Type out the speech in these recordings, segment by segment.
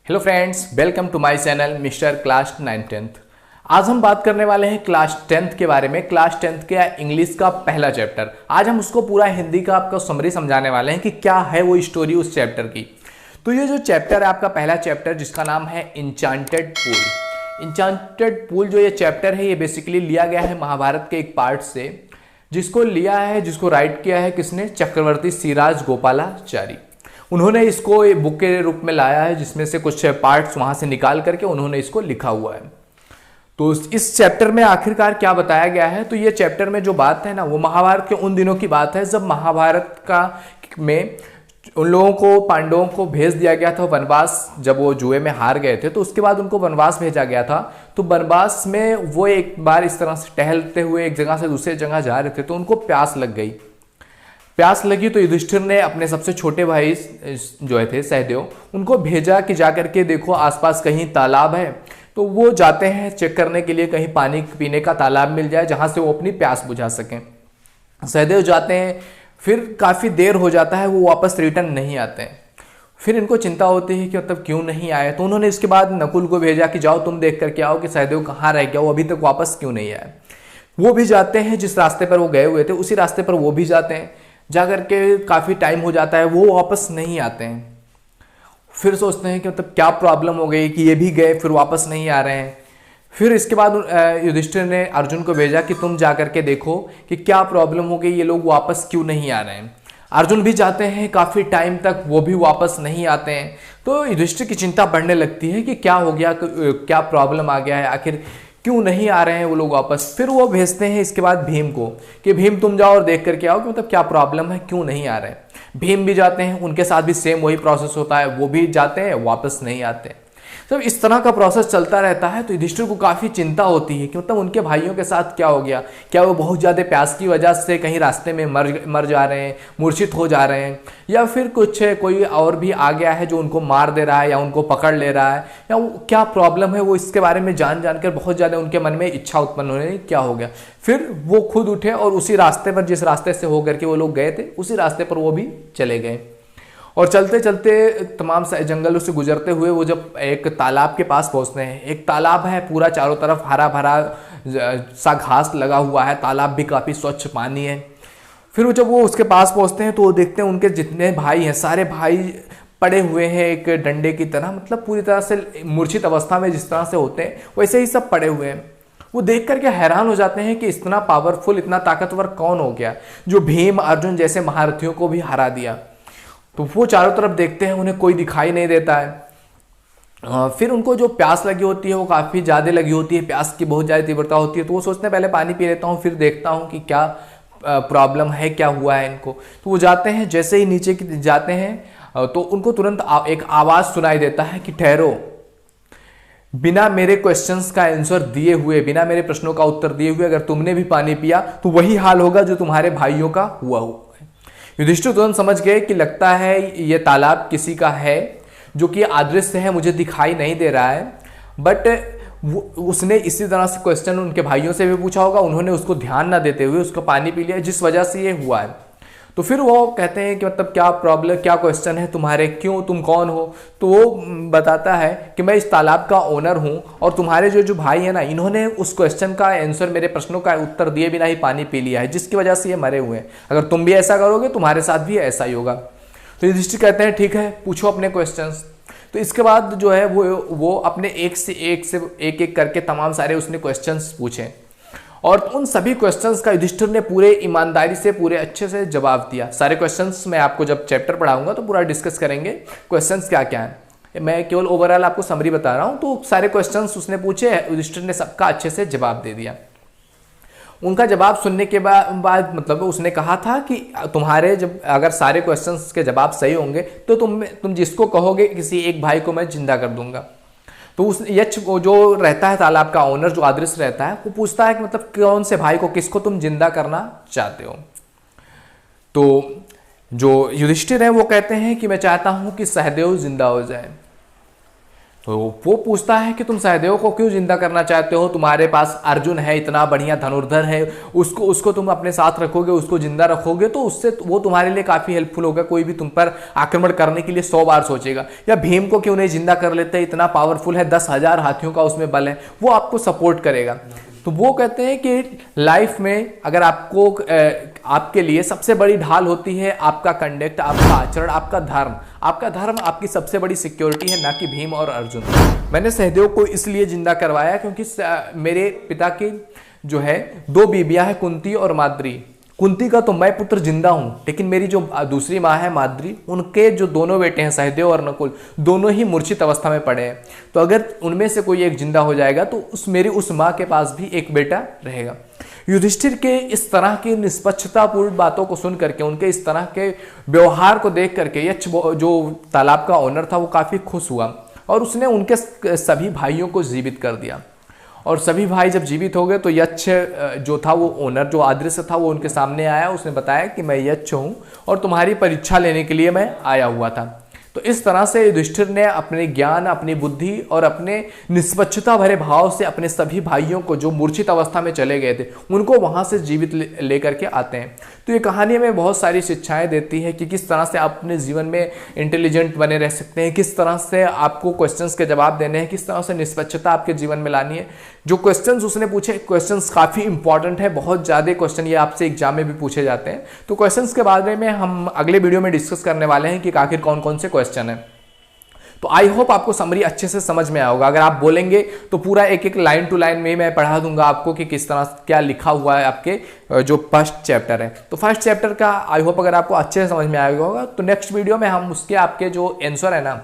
Hello friends, welcome to my channel mister class 9th। आज हम बात करने वाले हैं क्लास 10th के बारे में। क्लास 10th के इंग्लिश का पहला चैप्टर। आज हम उसको पूरा हिंदी का आपका समरी समझाने वाले हैं कि क्या है वो स्टोरी उस चैप्टर की। तो ये जो चैप्टर है आपका पहला चैप्टर, जिसका नाम है इंचांटेड पूल। इंचांटेड पूल जो ये चैप्टर है, ये बेसिकली लिया गया है महाभारत के एक पार्ट से, जिसको राइट किया है किसने? चक्रवर्ती सिराज गोपालाचारी। उन्होंने इसको बुक के रूप में लाया है, जिसमें से कुछ पार्ट्स वहां से निकाल करके उन्होंने इसको लिखा हुआ है। तो इस चैप्टर में आखिरकार क्या बताया गया है? तो ये चैप्टर में जो बात है ना, वो महाभारत के उन दिनों की बात है जब महाभारत का में उन लोगों को, पांडवों को भेज दिया गया था वनवास। जब वो जुए में हार गए थे तो उसके बाद उनको वनवास भेजा गया था। तो वनवास में वो एक बार इस तरह से टहलते हुए एक जगह से दूसरे जगह जा रहे थे, तो उनको प्यास लग गई। प्यास लगी तो युधिष्ठिर ने अपने सबसे छोटे भाई जो थे सहदेव, उनको भेजा कि जाकर के देखो आसपास कहीं तालाब है। तो वो जाते हैं चेक करने के लिए, कहीं पानी पीने का तालाब मिल जाए जहां से वो अपनी प्यास बुझा सकें। सहदेव जाते हैं, फिर काफी देर हो जाता है, वो वापस रिटर्न नहीं आते हैं। फिर इनको चिंता होती है कि मतलब क्यों नहीं आए। तो उन्होंने इसके बाद नकुल को भेजा कि जाओ तुम देख करके आओ कि सहदेव कहाँ रह गया, वो अभी तक वापस क्यों नहीं आया। वो भी जाते हैं, जिस रास्ते पर वो गए हुए थे उसी रास्ते पर वो भी जाते हैं। जाकर के काफ़ी टाइम हो जाता है, वो वापस नहीं आते हैं। फिर सोचते हैं कि मतलब क्या प्रॉब्लम हो गई कि ये भी गए फिर वापस नहीं आ रहे हैं। फिर इसके बाद युधिष्ठिर ने अर्जुन को भेजा कि तुम जाकर के देखो कि क्या प्रॉब्लम हो गई, ये लोग वापस क्यों नहीं आ रहे हैं। अर्जुन भी जाते हैं, काफ़ी टाइम तक वो भी वापस नहीं आते हैं। तो युधिष्ठिर की चिंता बढ़ने लगती है कि क्या हो गया, क्या प्रॉब्लम आ गया है, आखिर क्यों नहीं आ रहे हैं वो लोग वापस। फिर वो भेजते हैं इसके बाद भीम को कि भीम तुम जाओ और देख करके आओ कि मतलब क्या प्रॉब्लम है, क्यों नहीं आ रहे हैं। भीम भी जाते हैं, उनके साथ भी सेम वही प्रोसेस होता है, वो भी जाते हैं वापस नहीं आते। तो इस तरह का प्रोसेस चलता रहता है। तो युधिष्ठिर को काफ़ी चिंता होती है कि मतलब उनके भाइयों के साथ क्या हो गया, क्या वो बहुत ज़्यादा प्यास की वजह से कहीं रास्ते में मर जा रहे हैं, मूर्छित हो जा रहे हैं, या फिर कुछ कोई और भी आ गया है जो उनको मार दे रहा है या उनको पकड़ ले रहा है, या वो क्या प्रॉब्लम है। वो इसके बारे में जानकर बहुत ज़्यादा उनके मन में इच्छा उत्पन्न होने लगी, क्या हो गया। फिर वो खुद उठे और उसी रास्ते पर, जिस रास्ते से होकर के वो लोग गए थे, उसी रास्ते पर वो भी चले गए। और चलते चलते तमाम जंगलों से गुजरते हुए वो जब एक तालाब के पास पहुंचते हैं, एक तालाब है पूरा चारों तरफ हरा भरा सा घास लगा हुआ है, तालाब भी काफ़ी स्वच्छ पानी है। फिर जब वो उसके पास पहुंचते हैं तो वो देखते हैं उनके जितने भाई हैं सारे भाई पड़े हुए हैं एक डंडे की तरह, मतलब पूरी तरह से मूर्छित अवस्था में जिस तरह से होते हैं वैसे ही सब पड़े हुए हैं। वो देख करके हैरान हो जाते हैं कि इतना पावरफुल, इतना ताकतवर कौन हो गया जो भीम अर्जुन जैसे महारथियों को भी हरा दिया। तो वो चारों तरफ देखते हैं, उन्हें कोई दिखाई नहीं देता है। फिर उनको जो प्यास लगी होती है वो काफ़ी ज़्यादा लगी होती है, प्यास की बहुत ज़्यादा तीव्रता होती है। तो वो सोचते हैं पहले पानी पी लेता हूँ, फिर देखता हूँ कि क्या प्रॉब्लम है, क्या हुआ है इनको। तो वो जाते हैं, जैसे ही नीचे की जाते हैं तो उनको तुरंत एक आवाज़ सुनाई देता है कि ठहरो, बिना मेरे क्वेश्चंस का आंसर दिए हुए, बिना मेरे प्रश्नों का उत्तर दिए हुए अगर तुमने भी पानी पिया तो वही हाल होगा जो तुम्हारे भाइयों का हुआ। युधिष्ठिर तुरंत समझ गए कि लगता है ये तालाब किसी का है जो कि अदृश्य है, मुझे दिखाई नहीं दे रहा है। बट उसने इसी तरह से क्वेश्चन उनके भाइयों से भी पूछा होगा, उन्होंने उसको ध्यान ना देते हुए उसको पानी पी लिया, जिस वजह से ये हुआ है। तो फिर वो कहते हैं कि मतलब क्या प्रॉब्लम, क्या क्वेश्चन है तुम्हारे, क्यों, तुम कौन हो। तो वो बताता है कि मैं इस तालाब का ओनर हूँ और तुम्हारे जो भाई है ना, इन्होंने उस क्वेश्चन का आंसर, मेरे प्रश्नों का उत्तर दिए बिना ही पानी पी लिया है, जिसकी वजह से ये मरे हुए हैं। अगर तुम भी ऐसा करोगे तुम्हारे साथ भी ऐसा ही होगा। तो युधिष्ठिर कहते हैं ठीक है, पूछो अपने क्वेश्चंस। तो इसके बाद जो है वो अपने एक एक करके तमाम सारे उसने क्वेश्चंस पूछे और उन सभी क्वेश्चंस का युधिष्ठिर ने पूरे ईमानदारी से, पूरे अच्छे से जवाब दिया। सारे क्वेश्चंस मैं आपको जब चैप्टर पढ़ाऊंगा तो पूरा डिस्कस करेंगे क्वेश्चंस क्या क्या हैं। मैं केवल ओवरऑल आपको समरी बता रहा हूं। तो सारे क्वेश्चंस उसने पूछे, युधिष्ठिर ने सबका अच्छे से जवाब दे दिया। उनका जवाब सुनने के बाद मतलब उसने कहा था कि तुम्हारे जब अगर सारे क्वेश्चंस के जवाब सही होंगे तो तुम जिसको कहोगे किसी एक भाई को मैं जिंदा कर दूंगा। तो उस यक्ष जो रहता है तालाब का ओनर, जो अदृश्य रहता है, वो पूछता है कि मतलब कौन से भाई को, किसको तुम जिंदा करना चाहते हो। तो जो युधिष्ठिर है वो कहते हैं कि मैं चाहता हूं कि सहदेव जिंदा हो जाए। तो वो पूछता है कि तुम सहदेव को क्यों जिंदा करना चाहते हो, तुम्हारे पास अर्जुन है, इतना बढ़िया धनुर्धर है, उसको उसको तुम अपने साथ रखोगे, उसको जिंदा रखोगे तो उससे वो तुम्हारे लिए काफी हेल्पफुल होगा, कोई भी तुम पर आक्रमण करने के लिए 100 बार सोचेगा। या भीम को क्यों नहीं जिंदा कर लेते, इतना पावरफुल है, 10,000 हाथियों का उसमें बल है, वो आपको सपोर्ट करेगा। तो वो कहते हैं कि लाइफ में अगर आपको आपके लिए सबसे बड़ी ढाल होती है आपका कंडक्ट, आपका आचरण, आपका धर्म। आपका धर्म आपकी सबसे बड़ी सिक्योरिटी है, ना कि भीम और अर्जुन। मैंने सहदेव को इसलिए जिंदा करवाया क्योंकि मेरे पिता की जो है 2 बीबियां हैं, कुंती और माद्री। कुंती का तो मैं पुत्र जिंदा हूं, लेकिन मेरी जो दूसरी माँ है माद्री, उनके जो दोनों बेटे हैं सहदेव और नकुल, दोनों ही मूर्छित अवस्था में पड़े हैं। तो अगर उनमें से कोई एक जिंदा हो जाएगा तो मेरी उस माँ के पास भी एक बेटा रहेगा। युधिष्ठिर के इस तरह की निष्पक्षतापूर्ण बातों को सुन करके, उनके इस तरह के व्यवहार को देख करके यक्ष जो तालाब का ओनर था वो काफी खुश हुआ और उसने उनके सभी भाइयों को जीवित कर दिया। और सभी भाई जब जीवित हो गए तो यक्ष जो था वो ओनर, जो अदृश्य था, वो उनके सामने आया। उसने बताया कि मैं यक्ष हूं और तुम्हारी परीक्षा लेने के लिए मैं आया हुआ था। तो इस तरह से युधिष्ठिर ने अपने ज्ञान, अपनी बुद्धि और अपने निष्पक्षता भरे भाव से अपने सभी भाइयों को जो मूर्छित अवस्था में चले गए थे उनको वहां से जीवित लेकर के आते हैं। तो ये कहानी में बहुत सारी शिक्षाएं देती है कि किस तरह से आप अपने जीवन में इंटेलिजेंट बने रह सकते हैं, किस तरह से आपको क्वेश्चंस के जवाब देने हैं, किस तरह से निष्पक्षता आपके जीवन में लानी है। जो क्वेश्चंस उसने पूछे, क्वेश्चंस काफी इंपॉर्टेंट है, बहुत ज्यादा क्वेश्चन ये आपसे एग्जाम में भी पूछे जाते हैं। तो क्वेश्चंस के बारे में हम अगले वीडियो में डिस्कस करने वाले हैं कि आखिर कौन कौन से क्वेश्चन है। तो आई होप आपको समरी अच्छे से समझ में आएगा। अगर आप बोलेंगे तो पूरा एक एक लाइन टू लाइन में मैं पढ़ा दूंगा आपको कि किस तरह क्या लिखा हुआ है आपके जो फर्स्ट चैप्टर है। तो फर्स्ट चैप्टर का आई होप अगर आपको अच्छे से समझ में आएगा होगा। तो नेक्स्ट वीडियो में हम उसके आपके जो आंसर है ना,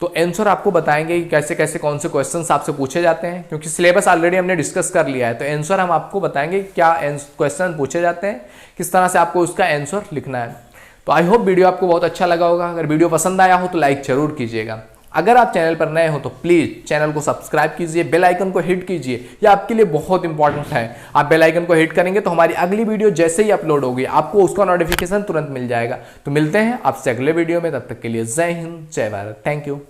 तो आंसर आपको बताएंगे कि कैसे कैसे कौन से क्वेश्चंस आपसे पूछे जाते हैं, क्योंकि सिलेबस ऑलरेडी हमने डिस्कस कर लिया है। तो आंसर हम आपको बताएंगे क्या क्वेश्चन पूछे जाते हैं, किस तरह से आपको उसका आंसर लिखना है। तो आई होप वीडियो आपको बहुत अच्छा लगा होगा। अगर वीडियो पसंद आया हो तो लाइक जरूर कीजिएगा। अगर आप चैनल पर नए हो तो प्लीज चैनल को सब्सक्राइब कीजिए, बेल आइकन को हिट कीजिए, ये आपके लिए बहुत इंपॉर्टेंट है। आप बेल आइकन को हिट करेंगे तो हमारी अगली वीडियो जैसे ही अपलोड होगी आपको उसका नोटिफिकेशन तुरंत मिल जाएगा। तो मिलते हैं आपसे अगले वीडियो में, तब तक के लिए जय हिंद, जय भारत, थैंक यू।